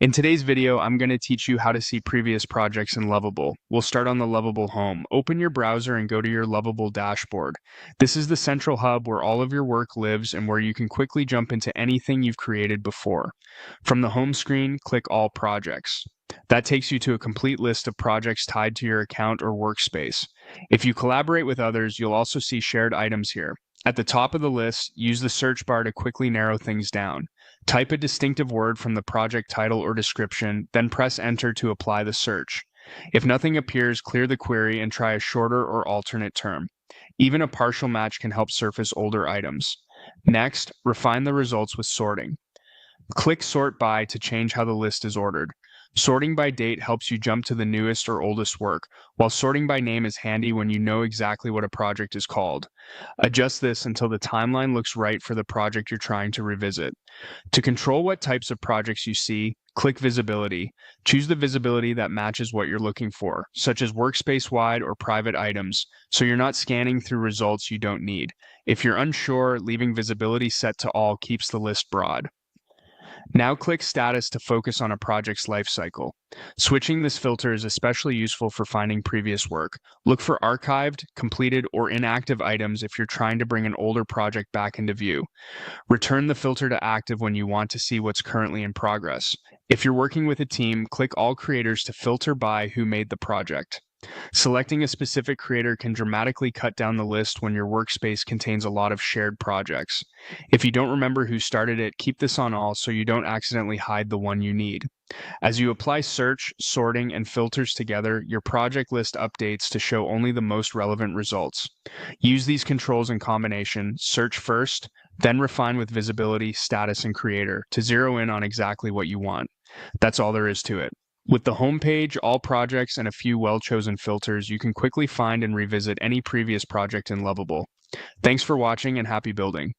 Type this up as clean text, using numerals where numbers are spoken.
In today's video, I'm going to teach you how to see previous projects in Lovable. We'll start on the Lovable home. Open your browser and go to your Lovable dashboard. This is the central hub where all of your work lives and where you can quickly jump into anything you've created before. From the home screen, click All Projects. That takes you to a complete list of projects tied to your account or workspace. If you collaborate with others, you'll also see shared items here. At the top of the list, use the search bar to quickly narrow things down. Type a distinctive word from the project title or description, then press Enter to apply the search. If nothing appears, clear the query and try a shorter or alternate term. Even a partial match can help surface older items. Next, refine the results with sorting. Click Sort By to change how the list is ordered. Sorting by date helps you jump to the newest or oldest work, while sorting by name is handy when you know exactly what a project is called. Adjust this until the timeline looks right for the project you're trying to revisit. To control what types of projects you see, click Visibility. Choose the visibility that matches what you're looking for, such as workspace-wide or private items, so you're not scanning through results you don't need. If you're unsure, leaving visibility set to all keeps the list broad. Now click Status to focus on a project's lifecycle. Switching this filter is especially useful for finding previous work. Look for archived, completed, or inactive items if you're trying to bring an older project back into view. Return the filter to active when you want to see what's currently in progress. If you're working with a team, click All Creators to filter by who made the project. Selecting a specific creator can dramatically cut down the list when your workspace contains a lot of shared projects. If you don't remember who started it, keep this on all so you don't accidentally hide the one you need. As you apply search, sorting, and filters together, your project list updates to show only the most relevant results. Use these controls in combination, search first, then refine with visibility, status, and creator to zero in on exactly what you want. That's all there is to it. With the home page, all projects, and a few well-chosen filters, you can quickly find and revisit any previous project in Lovable. Thanks for watching and happy building.